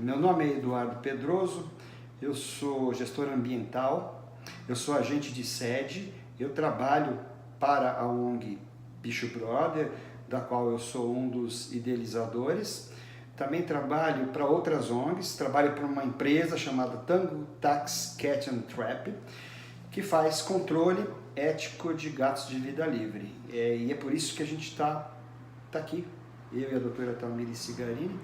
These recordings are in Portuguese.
Meu nome é Eduardo Pedroso, eu sou gestor ambiental, eu sou agente de sede, eu trabalho para a ONG Bicho Brother, da qual eu sou um dos idealizadores. Também trabalho para outras ONGs, trabalho para uma empresa chamada Tango Tax Cat and Trap, que faz controle ético de gatos de vida livre. E é por isso que a gente está aqui, eu e a doutora Tamiri Cigarini.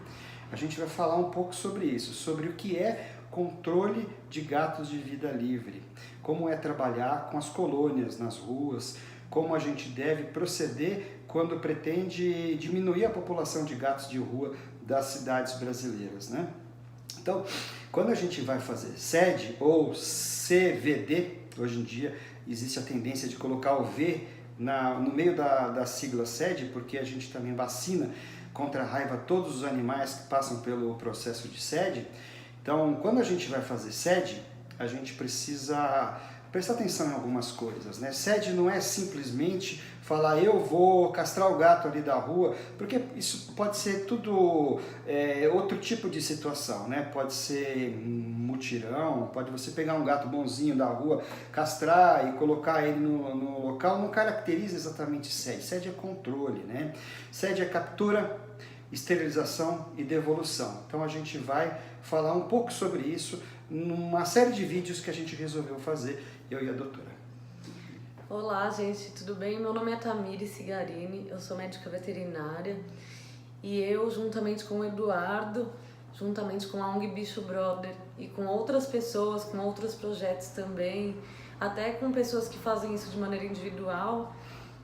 A gente vai falar um pouco sobre isso, sobre o que é controle de gatos de vida livre, como é trabalhar com as colônias nas ruas, como a gente deve proceder quando pretende diminuir a população de gatos de rua das cidades brasileiras, né? Então, quando a gente vai fazer SED ou CVD, hoje em dia existe a tendência de colocar o V no meio da sigla SED, porque a gente também vacina contra a raiva todos os animais que passam pelo processo de SED. Então, quando a gente vai fazer SED, a gente precisa prestar atenção em algumas coisas, né? SED não é simplesmente falar eu vou castrar o gato ali da rua, porque isso pode ser tudo outro tipo de situação, né? Pode ser mutirão, pode você pegar um gato bonzinho da rua, castrar e colocar ele no local, não caracteriza exatamente SED. SED é controle, né? SED é captura, esterilização e devolução. Então a gente vai falar um pouco sobre isso numa série de vídeos que a gente resolveu fazer, eu e a doutora. Olá, gente, tudo bem? Meu nome é Tamiri Cigarini, eu sou médica veterinária e eu, juntamente com o Eduardo, juntamente com a ONG Bicho Brother e com outras pessoas, com outros projetos também, até com pessoas que fazem isso de maneira individual,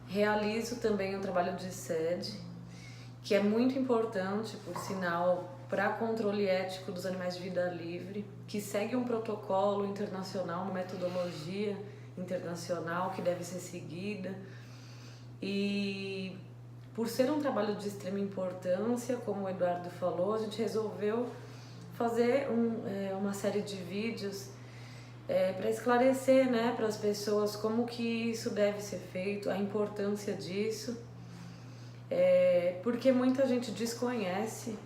realizo também um trabalho de SED, que é muito importante, por sinal, para controle ético dos animais de vida livre, que segue um protocolo internacional, uma metodologia internacional que deve ser seguida. E por ser um trabalho de extrema importância, como o Eduardo falou, a gente resolveu fazer uma série de vídeos para esclarecer, né, para as pessoas como que isso deve ser feito, a importância disso, porque muita gente desconhece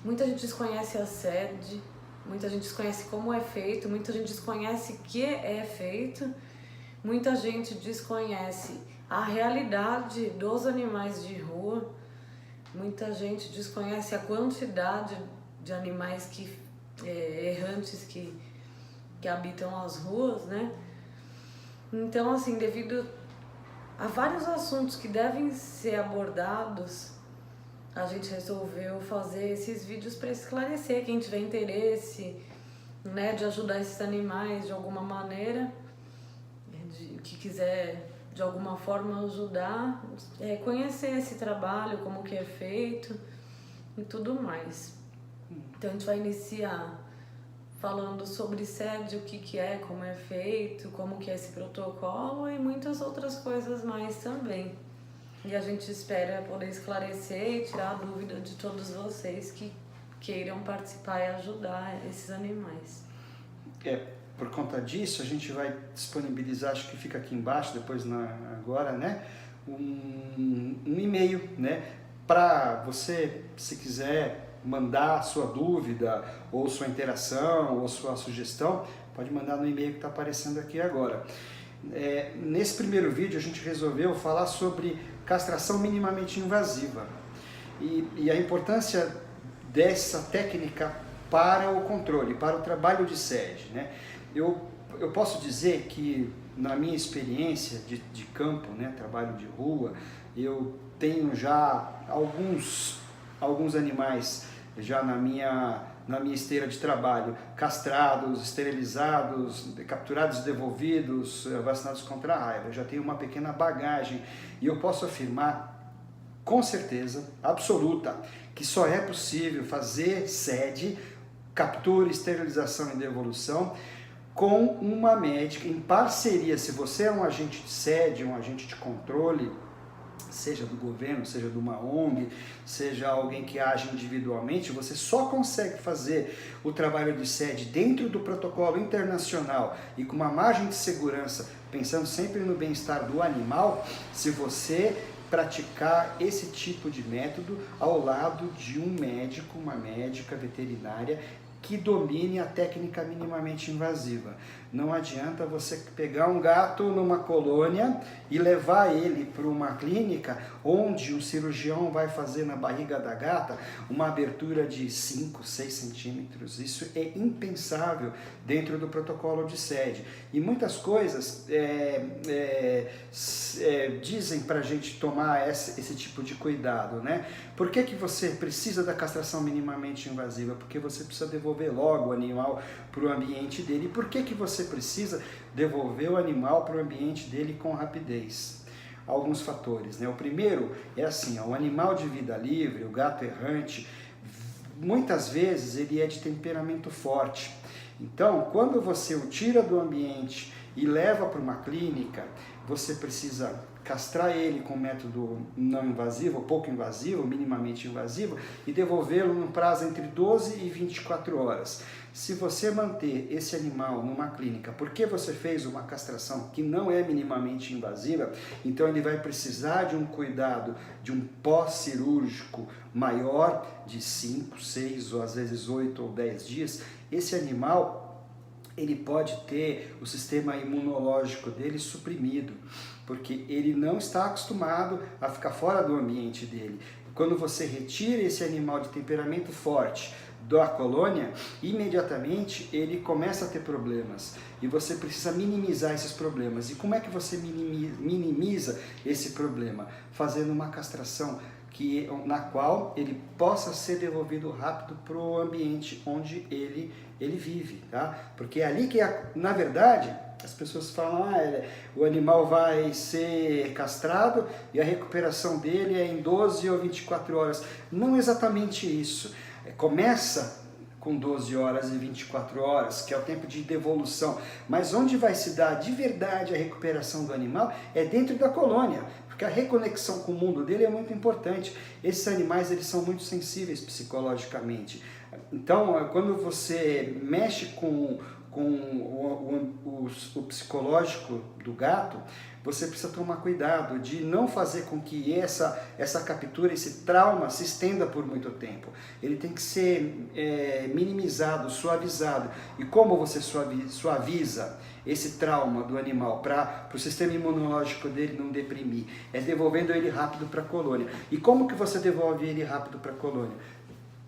a SED, muita gente desconhece como é feito, muita gente desconhece o que é feito, muita gente desconhece a realidade dos animais de rua, muita gente desconhece a quantidade de animais errantes que habitam as ruas, né? Então, assim, devido a vários assuntos que devem ser abordados, a gente resolveu fazer esses vídeos para esclarecer quem tiver interesse, né, de ajudar esses animais de alguma maneira, que quiser de alguma forma ajudar, conhecer esse trabalho, como que é feito e tudo mais. Então a gente vai iniciar falando sobre SED, o que é, como é feito, como que é esse protocolo e muitas outras coisas mais também. E a gente espera poder esclarecer e tirar a dúvida de todos vocês que queiram participar e ajudar esses animais. Por conta disso, a gente vai disponibilizar, acho que fica aqui embaixo, depois agora, né, um e-mail, né, para você, se quiser mandar sua dúvida, ou sua interação, ou sua sugestão, pode mandar no e-mail que está aparecendo aqui agora. Nesse primeiro vídeo a gente resolveu falar sobre castração minimamente invasiva e a importância dessa técnica para o controle, para o trabalho de SED, né? Eu posso dizer que na minha experiência de campo, né, trabalho de rua, eu tenho já alguns animais já na minha esteira de trabalho, castrados, esterilizados, capturados, devolvidos, vacinados contra a raiva. Eu já tenho uma pequena bagagem e eu posso afirmar com certeza absoluta que só é possível fazer SED, captura, esterilização e devolução, com uma médica em parceria. Se você é um agente de SED, um agente de controle, seja do governo, seja de uma ONG, seja alguém que age individualmente, você só consegue fazer o trabalho de SED dentro do protocolo internacional e com uma margem de segurança, pensando sempre no bem-estar do animal, se você praticar esse tipo de método ao lado de um médico, uma médica veterinária que domine a técnica minimamente invasiva. Não adianta você pegar um gato numa colônia e levar ele para uma clínica onde o cirurgião vai fazer na barriga da gata uma abertura de 5, 6 centímetros. Isso é impensável dentro do protocolo de SED. E muitas coisas dizem para a gente tomar esse tipo de cuidado, né? Por que você precisa da castração minimamente invasiva? Porque você precisa devolver logo o animal para o ambiente dele. E por que você precisa devolver o animal para o ambiente dele com rapidez? Alguns fatores, né? O primeiro é assim, o animal de vida livre, o gato errante, muitas vezes ele é de temperamento forte. Então, quando você o tira do ambiente e leva para uma clínica, você precisa castrar ele com método não invasivo, pouco invasivo, minimamente invasivo, e devolvê-lo num prazo entre 12 e 24 horas. Se você manter esse animal numa clínica porque você fez uma castração que não é minimamente invasiva, então ele vai precisar de um cuidado, de um pós-cirúrgico maior, de 5, 6 ou às vezes 8 ou 10 dias. Esse animal, ele pode ter o sistema imunológico dele suprimido, porque ele não está acostumado a ficar fora do ambiente dele. Quando você retira esse animal de temperamento forte da colônia, imediatamente ele começa a ter problemas e você precisa minimizar esses problemas. E como é que você minimiza esse problema? Fazendo uma castração na qual ele possa ser devolvido rápido para o ambiente onde ele vive, tá? Porque é ali que, na verdade, as pessoas falam, o animal vai ser castrado e a recuperação dele é em 12 ou 24 horas. Não exatamente isso. Começa com 12 horas e 24 horas, que é o tempo de devolução. Mas onde vai se dar de verdade a recuperação do animal é dentro da colônia, porque a reconexão com o mundo dele é muito importante. Esses animais, eles são muito sensíveis psicologicamente. Então, quando você mexe com o psicológico do gato, você precisa tomar cuidado de não fazer com que essa captura, esse trauma se estenda por muito tempo. Ele tem que ser minimizado, suavizado. E como você suaviza esse trauma do animal para o sistema imunológico dele não deprimir? É devolvendo ele rápido para a colônia. E como que você devolve ele rápido para a colônia?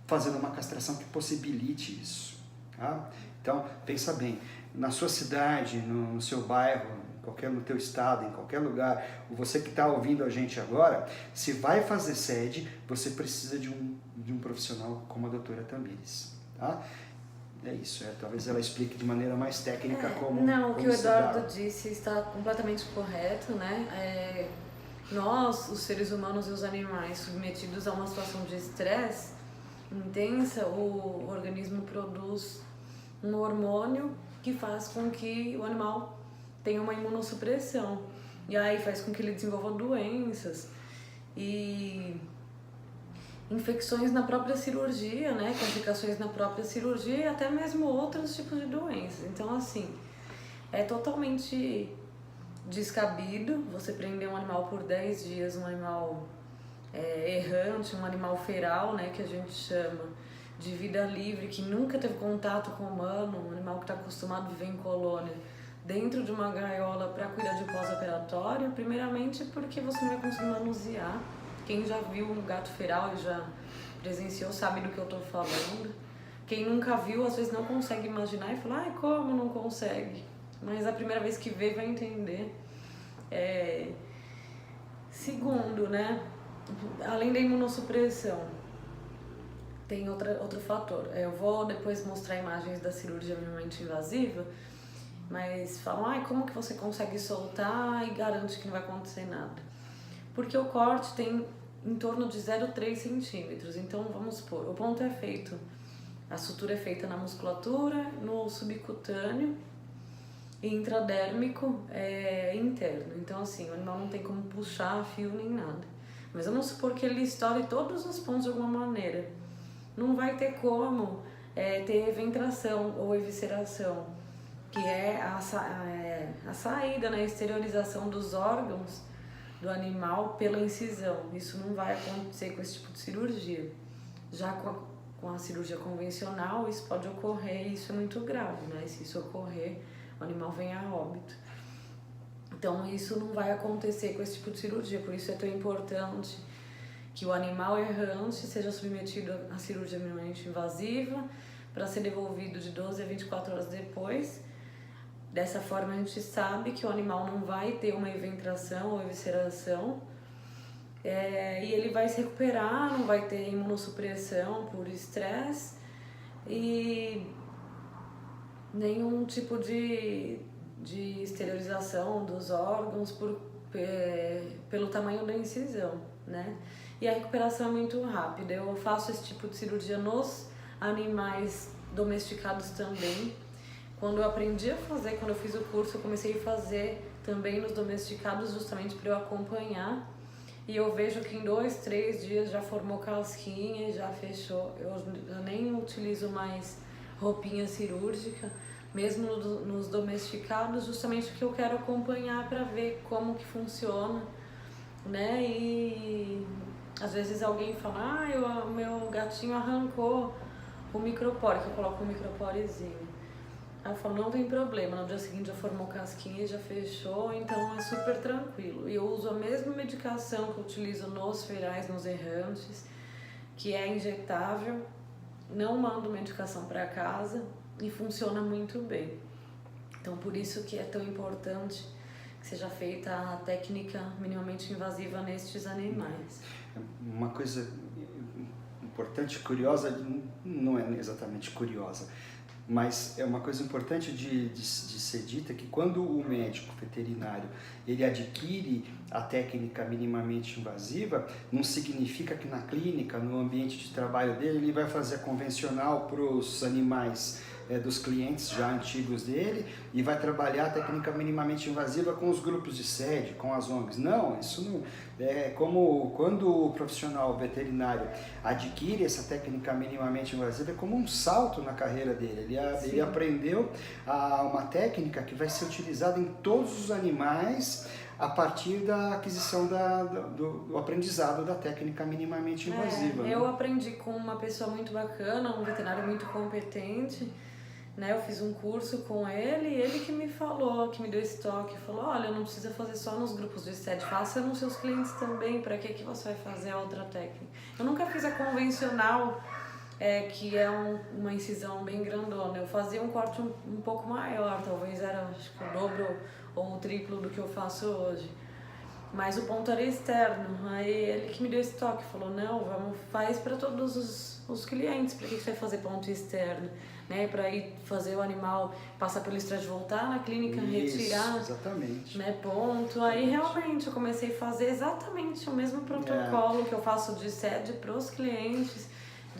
Fazendo uma castração que possibilite isso. Tá? Então, pensa bem, na sua cidade, no seu bairro, no teu estado, em qualquer lugar, você que está ouvindo a gente agora, se vai fazer SED, você precisa de um profissional como a doutora Tamires. Tá? É isso, talvez ela explique de maneira mais técnica como... Não, o que o Eduardo disse está completamente correto, né? Nós, os seres humanos e os animais submetidos a uma situação de estresse intensa, o organismo produz um hormônio que faz com que o animal tenha uma imunossupressão. E aí faz com que ele desenvolva doenças e infecções na própria cirurgia, né? Complicações na própria cirurgia e até mesmo outros tipos de doenças. Então, assim, é totalmente descabido você prender um animal por 10 dias, um animal errante, um animal feral, né? Que a gente chama de vida livre, que nunca teve contato com o humano, um animal que está acostumado a viver em colônia, dentro de uma gaiola para cuidar de pós-operatório, primeiramente porque você não vai conseguir manusear. Quem já viu um gato feral e já presenciou sabe do que eu estou falando. Quem nunca viu, às vezes não consegue imaginar e fala, como não consegue? Mas a primeira vez que vê vai entender. Segundo, né? Além da imunossupressão, tem outro fator. Eu vou depois mostrar imagens da cirurgia minimamente invasiva, mas falam, como que você consegue soltar e garante que não vai acontecer nada? Porque o corte tem em torno de 0,3 centímetros. Então, vamos supor, o ponto é feito, a sutura é feita na musculatura, no subcutâneo e intradérmico interno. Então, assim, o animal não tem como puxar fio nem nada. Mas vamos supor que ele estoure todos os pontos de alguma maneira. Não vai ter como ter eventração ou evisceração, que é a saída, né, a exteriorização dos órgãos do animal pela incisão. Isso não vai acontecer com esse tipo de cirurgia. Já com a cirurgia convencional, isso pode ocorrer e isso é muito grave, né? Se isso ocorrer, o animal vem a óbito. Então, isso não vai acontecer com esse tipo de cirurgia, por isso é tão importante que o animal errante seja submetido à cirurgia minimamente invasiva para ser devolvido de 12 a 24 horas depois. Dessa forma, a gente sabe que o animal não vai ter uma eventração ou evisceração, e ele vai se recuperar, não vai ter imunossupressão por estresse e nenhum tipo de esterilização dos órgãos pelo tamanho da incisão, né? E a recuperação é muito rápida. Eu faço esse tipo de cirurgia nos animais domesticados também. Quando eu aprendi a fazer, quando eu fiz o curso, eu comecei a fazer também nos domesticados, justamente para eu acompanhar. E eu vejo que em 2, 3 dias já formou casquinha, já fechou. Eu nem utilizo mais roupinha cirúrgica, mesmo nos domesticados, justamente porque eu quero acompanhar para ver como que funciona, né? E às vezes alguém fala, o meu gatinho arrancou o micropore, que eu coloco um microporezinho. Aí eu falo, não tem problema, no dia seguinte já formou casquinha e já fechou, então é super tranquilo. E eu uso a mesma medicação que eu utilizo nos ferais, nos errantes, que é injetável, não mando medicação para casa e funciona muito bem. Então por isso que é tão importante que seja feita a técnica minimamente invasiva nestes animais. Uma coisa importante, curiosa, não é exatamente curiosa, mas é uma coisa importante de ser dita, que quando o médico veterinário ele adquire a técnica minimamente invasiva, não significa que na clínica, no ambiente de trabalho dele, ele vai fazer a convencional para os animais dos clientes já antigos dele e vai trabalhar a técnica minimamente invasiva com os grupos de sede, com as ONGs. Não, isso não é como quando o profissional veterinário adquire essa técnica minimamente invasiva, é como um salto na carreira dele. Ele aprendeu uma técnica que vai ser utilizada em todos os animais a partir da aquisição do aprendizado da técnica minimamente invasiva. Eu aprendi com uma pessoa muito bacana, um veterinário muito competente, né? Eu fiz um curso com ele e ele que me falou, que me deu esse toque, falou, olha, não precisa fazer só nos grupos de sede, faça nos seus clientes também, para que você vai fazer a outra técnica? Eu nunca fiz a convencional, que é uma incisão bem grandona, eu fazia um corte um pouco maior, talvez era acho que o dobro ou o triplo do que eu faço hoje. Mas o ponto era externo, aí ele que me deu esse toque, falou, não, faz para todos os clientes, para que você vai fazer ponto externo? Né, para ir fazer o animal passar pelo estresse, voltar na clínica, retirar, exatamente. Né, ponto. Aí realmente eu comecei a fazer exatamente o mesmo protocolo que eu faço de sede para os clientes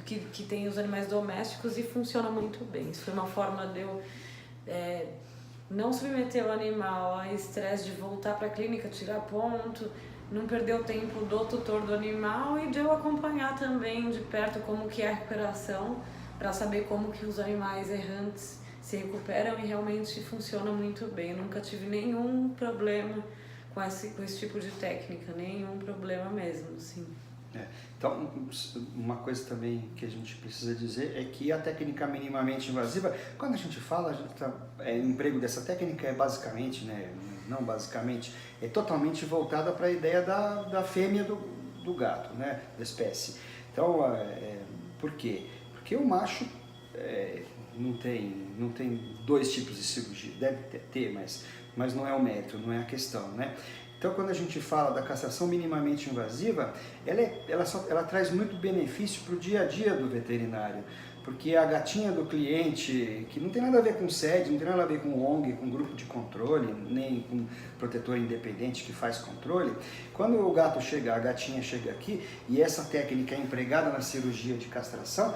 que tem os animais domésticos e funciona muito bem. Isso foi uma forma de eu não submeter o animal a estresse de voltar para a clínica, tirar ponto, não perder o tempo do tutor do animal e de eu acompanhar também de perto como que é a recuperação, para saber como que os animais errantes se recuperam e realmente funciona muito bem. Eu nunca tive nenhum problema com esse tipo de técnica, nenhum problema mesmo, assim. Então, uma coisa também que a gente precisa dizer é que a técnica minimamente invasiva, quando a gente fala, o emprego dessa técnica é basicamente, né, não basicamente, é totalmente voltada para a ideia da fêmea do gato, né, da espécie. Então, por quê? Porque o macho não tem dois tipos de cirurgia, deve ter, mas não é o mérito, não é a questão, né? Então, quando a gente fala da castração minimamente invasiva, ela traz muito benefício para o dia a dia do veterinário, porque a gatinha do cliente, que não tem nada a ver com sede, não tem nada a ver com ONG, com grupo de controle, nem com protetor independente que faz controle, quando o gato chega, a gatinha chega aqui e essa técnica é empregada na cirurgia de castração,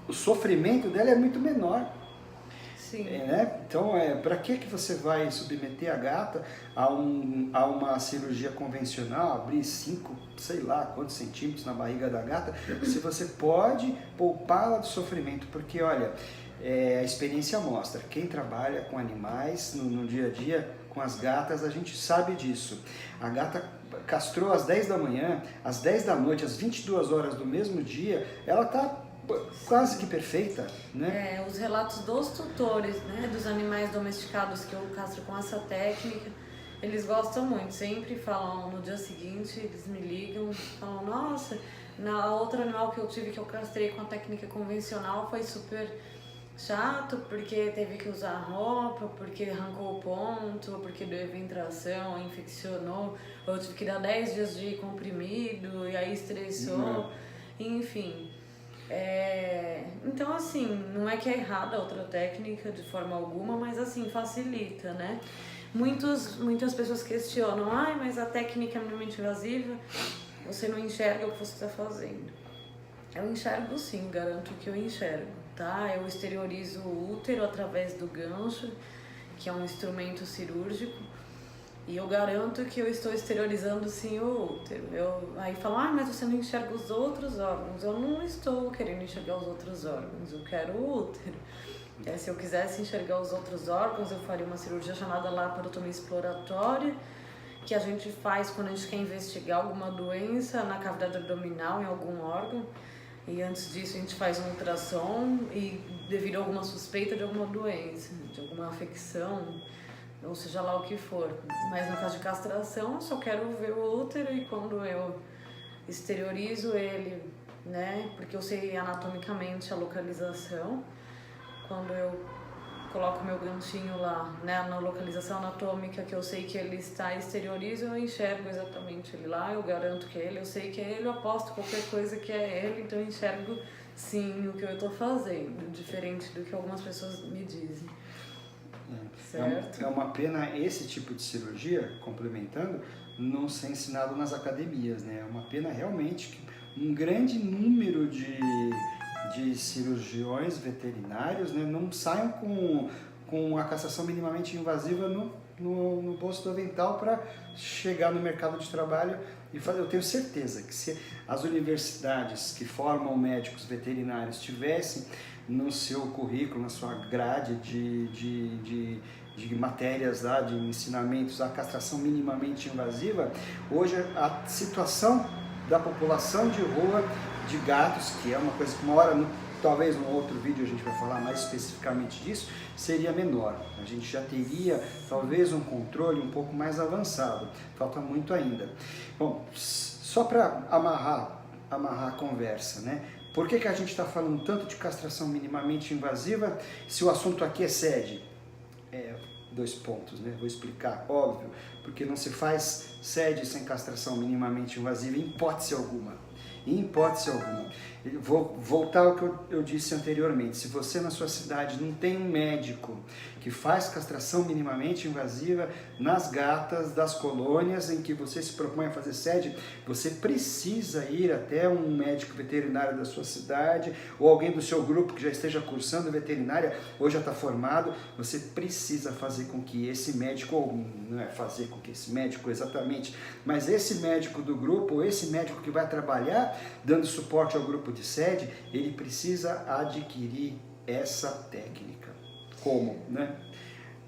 o sofrimento dela é muito menor. Sim. Né? Então, para que você vai submeter a gata a uma cirurgia convencional, abrir 5, sei lá quantos centímetros na barriga da gata, se você pode poupá-la do sofrimento? Porque, olha, a experiência mostra, quem trabalha com animais no dia a dia, com as gatas, a gente sabe disso. A gata, castrou às 10 da manhã, às 10 da noite, às 22 horas do mesmo dia, ela está quase que perfeita, né? Os relatos dos tutores, né, dos animais domesticados que eu castro com essa técnica, eles gostam muito, sempre falam no dia seguinte, eles me ligam, falam, nossa, na outra animal que eu tive que eu castrei com a técnica convencional foi super chato, porque teve que usar roupa, porque arrancou o ponto, porque deu eventração, infeccionou, ou eu tive que dar 10 dias de comprimido, e aí estressou, enfim. Então assim, não é que é errada a outra técnica de forma alguma, mas assim, facilita, né? Muitas pessoas questionam, mas a técnica é minimamente invasiva, você não enxerga o que você está fazendo. Eu enxergo sim, garanto que eu enxergo, tá? Eu exteriorizo o útero através do gancho, que é um instrumento cirúrgico, e eu garanto que eu estou exteriorizando sim o útero. Aí falam, mas você não enxerga os outros órgãos. Eu não estou querendo enxergar os outros órgãos, eu quero o útero. Se eu quisesse enxergar os outros órgãos, eu faria uma cirurgia chamada laparotomia exploratória, que a gente faz quando a gente quer investigar alguma doença na cavidade abdominal, em algum órgão. E antes disso a gente faz um ultrassom e devido a alguma suspeita de alguma doença, de alguma afecção, ou seja lá o que for. Mas no caso de castração, eu só quero ver o útero e quando eu exteriorizo ele, né, porque eu sei anatomicamente a localização, quando eu coloco meu ganchinho lá, né, na localização anatômica que eu sei que ele está, exteriorizo, eu enxergo exatamente ele lá, eu garanto que é ele, eu sei que é ele, eu aposto qualquer coisa que é ele, então eu enxergo sim o que eu estou fazendo, diferente do que algumas pessoas me dizem. Certo? É uma pena esse tipo de cirurgia, complementando, não ser ensinado nas academias, né? É uma pena realmente que um grande número de cirurgiões veterinários, né, não saiam com a castração minimamente invasiva no bolso do avental para chegar no mercado de trabalho e fazer. Eu tenho certeza que se as universidades que formam médicos veterinários tivessem no seu currículo, na sua grade de matérias lá, de ensinamentos, a castração minimamente invasiva, hoje a situação da população de rua de gatos, que é uma coisa que uma hora, talvez num outro vídeo a gente vai falar mais especificamente disso, seria menor. A gente já teria talvez um controle um pouco mais avançado. Falta muito ainda. Bom, só para amarrar a conversa, né? Por que a gente está falando tanto de castração minimamente invasiva se o assunto aqui é sede? Dois pontos, né? Vou explicar, óbvio, porque não se faz sede sem castração minimamente invasiva em hipótese alguma. Em hipótese alguma. Vou voltar ao que eu disse anteriormente. Se você na sua cidade não tem um médico que faz castração minimamente invasiva nas gatas das colônias em que você se propõe a fazer sede, você precisa ir até um médico veterinário da sua cidade ou alguém do seu grupo que já esteja cursando veterinária ou já está formado. Você precisa fazer com que esse médico, ou não é fazer com que esse médico exatamente, mas esse médico do grupo, ou esse médico que vai trabalhar dando suporte ao grupo de sede, ele precisa adquirir essa técnica. Como, né?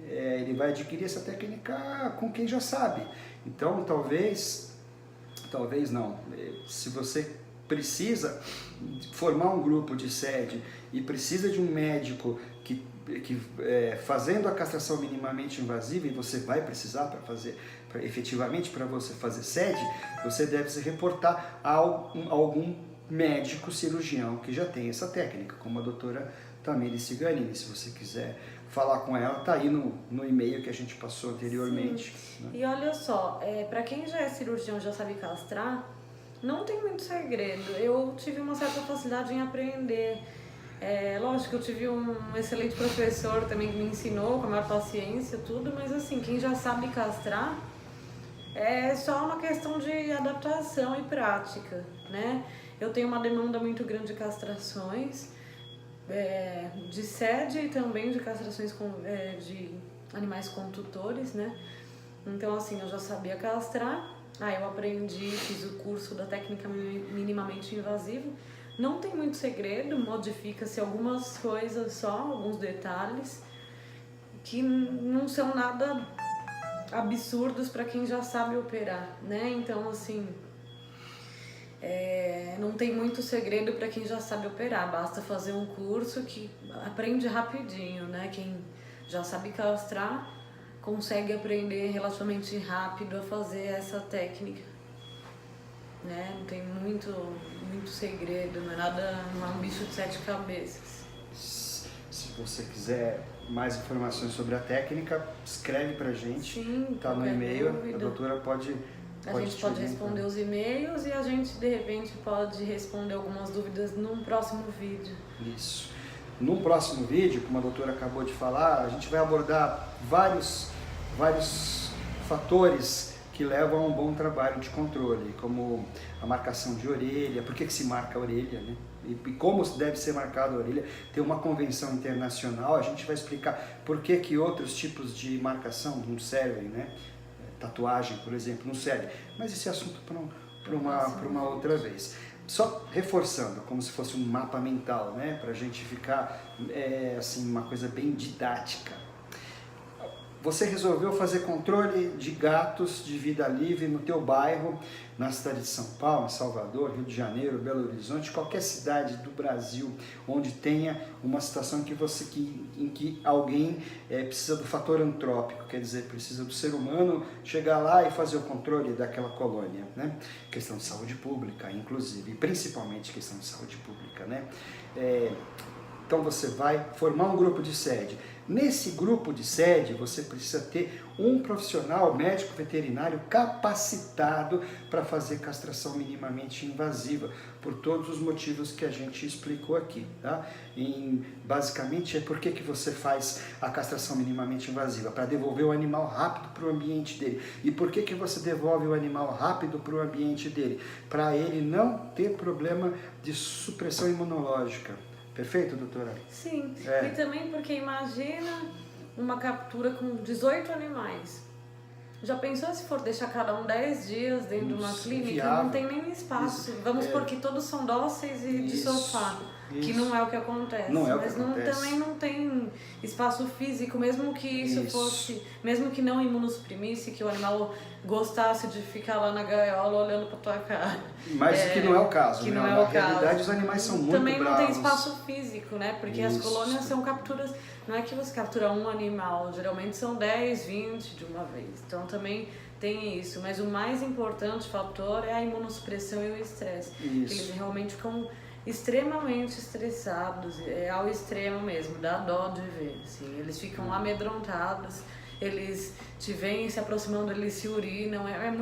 Ele vai adquirir essa técnica com quem já sabe. Então, talvez não. Se você precisa formar um grupo de sede e precisa de um médico que fazendo a castração minimamente invasiva, e você vai precisar efetivamente para você fazer sede, você deve se reportar a algum médico cirurgião que já tem essa técnica, como a doutora Tamires Cigarini. Se você quiser falar com ela, tá aí no e-mail que a gente passou anteriormente. Né? E olha só, para quem já é cirurgião, já sabe castrar, não tem muito segredo. Eu tive uma certa facilidade em aprender. Lógico que eu tive um excelente professor também que me ensinou com a maior paciência, tudo, mas assim, quem já sabe castrar, é só uma questão de adaptação e prática, né? Eu tenho uma demanda muito grande de castrações, de sede e também de castrações de animais com tutores, né? Então, assim, eu já sabia castrar, aí eu aprendi, fiz o curso da técnica minimamente invasiva. Não tem muito segredo, modifica-se algumas coisas só, alguns detalhes, que não são nada absurdos para quem já sabe operar, né? Então, assim, não tem muito segredo para quem já sabe operar, basta fazer um curso que aprende rapidinho, né? Quem já sabe castrar consegue aprender relativamente rápido a fazer essa técnica, né? Não tem muito segredo, não é nada, não é um bicho de 7 cabeças. Se você quiser mais informações sobre a técnica, escreve pra gente. Sim, tá no e-mail, a doutora pode a gente pode responder os e-mails e a gente de repente pode responder algumas dúvidas num próximo vídeo. Isso. Num próximo vídeo, como a doutora acabou de falar, a gente vai abordar vários fatores que levam a um bom trabalho de controle, como a marcação de orelha, por que se marca a orelha, né? E como deve ser marcada a orelha. Tem uma convenção internacional, a gente vai explicar por que outros tipos de marcação não servem, né? Tatuagem, por exemplo, não serve. Mas esse é assunto para uma outra vez. Só reforçando, como se fosse um mapa mental, né? Para a gente ficar, assim, uma coisa bem didática. Você resolveu fazer controle de gatos de vida livre no teu bairro, na cidade de São Paulo, Salvador, Rio de Janeiro, Belo Horizonte, qualquer cidade do Brasil onde tenha uma situação em que alguém precisa do fator antrópico, quer dizer, precisa do ser humano chegar lá e fazer o controle daquela colônia, né? Questão de saúde pública, inclusive, e principalmente questão de saúde pública, né? Então você vai formar um grupo de sede. Nesse grupo de sede, você precisa ter um profissional médico veterinário capacitado para fazer castração minimamente invasiva, por todos os motivos que a gente explicou aqui, tá? Basicamente, por que você faz a castração minimamente invasiva? Para devolver o animal rápido para o ambiente dele. E por que você devolve o animal rápido para o ambiente dele? Para ele não ter problema de supressão imunológica. Perfeito, doutora? Sim, e também porque imagina uma captura com 18 animais. Já pensou se for deixar cada um 10 dias dentro de uma clínica? Inviável. Não tem nem espaço. Vamos supor que todos são dóceis e de sofá, que não é o que acontece. Não é o que Mas acontece. Também não tem espaço físico, mesmo que isso fosse, mesmo que não imunossuprimisse, que o animal gostasse de ficar lá na gaiola olhando pra tua cara. Mas que não é o caso, que né? não é Na o realidade, caso. os animais são muito Também bravos. não tem espaço físico, né? Porque as colônias são capturas. Não é que você captura um animal, geralmente são 10, 20 de uma vez. Então também tem isso. Mas o mais importante fator é a imunossupressão e o estresse. Eles realmente ficam extremamente estressados, ao extremo mesmo, dá dó de ver. Assim. Eles ficam amedrontados, eles te veem se aproximando, eles se urinam. É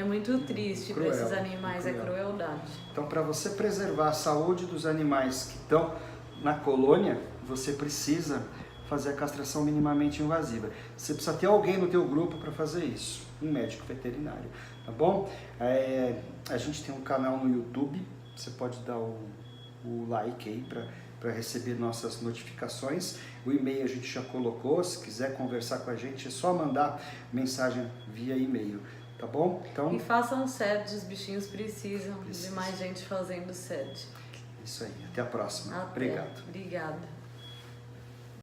muito triste para esses animais, é crueldade. Então, para você preservar a saúde dos animais que estão na colônia, você precisa fazer a castração minimamente invasiva. Você precisa ter alguém no teu grupo para fazer isso, um médico veterinário, tá bom? A gente tem um canal no YouTube, você pode dar o like aí para receber nossas notificações. O e-mail a gente já colocou, se quiser conversar com a gente é só mandar mensagem via e-mail, tá bom? Então, e façam SED, os bichinhos precisam de mais gente fazendo SED. Isso aí, até a próxima. Obrigado.